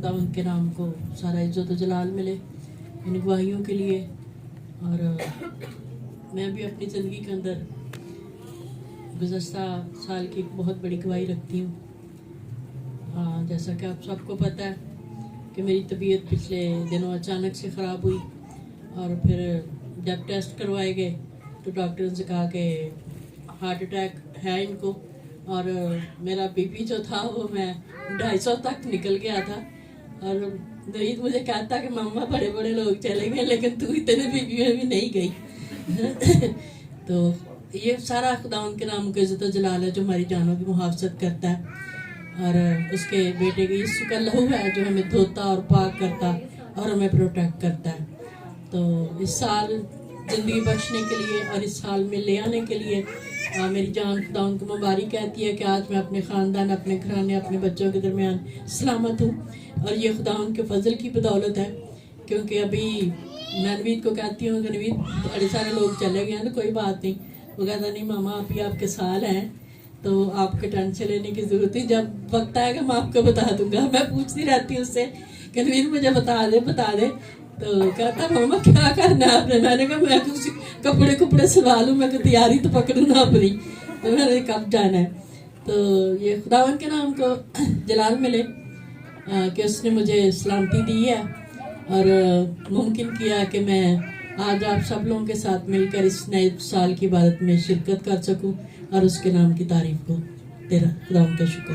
खुदावंद के नाम को सारा इज्जत जलाल मिले इन गवाहियों के लिए। और मैं भी अपनी ज़िंदगी के अंदर गुज़श्ता साल की एक बहुत बड़ी गवाही रखती हूँ। जैसा कि आप सबको पता है कि मेरी तबीयत पिछले दिनों अचानक से ख़राब हुई और फिर जब टेस्ट करवाए गए तो डॉक्टर ने कहा कि हार्ट अटैक है इनको, और मेरा बीपी जो था वो मैं 250 तक निकल गया था। और नवीद मुझे कहता कि मामा बड़े बड़े लोग चले गए लेकिन तू इतने बीपी में भी नहीं गई। तो ये सारा खुदावंद के नाम का इज़्ज़त जलाल है जो हमारी जानों की मुहाफ़ज़त करता है, और उसके बेटे के यीशु का लहू है जो हमें धोता और पाक करता और हमें प्रोटेक्ट करता है। तो इस साल ज़िंदगी बख्शने के लिए और इस साल में ले आने के लिए मेरी जान खुदावंद को मुबारक कहती है कि आज मैं अपने ख़ानदान, अपने घराने, अपने बच्चों के दरमियान सलामत हूँ। और ये खुदावंद के फजल की बदौलत है, क्योंकि अभी मैं नवीद को कहती हूँ कि नवीद बड़े सारे लोग चले गए हैं तो कोई बात नहीं। वो कहता नहीं मामा अभी आपके साल हैं तो आपके टेंशन लेने की ज़रूरत नहीं, जब वक्त आएगा मैं आपको बता दूंगा। मैं पूछती रहती हूँ उससे कि नवीद मुझे बता दे। तो कहता मामा क्या करना है आपने? मैंने कहा मैं कुछ कपड़े सिलवा लूँ, मैं तैयारी तो पकड़ूँ ना अपनी, तो मैंने कब जाना है। तो ये खुदावंद के नाम को जलाल मिले कि उसने मुझे सलामती दी है और मुमकिन किया कि मैं आज आप सब लोगों के साथ मिलकर इस नए साल की इबादत में शिरकत कर सकूं और उसके नाम की तारीफ को। तेरा खुदावंद का शुक्र।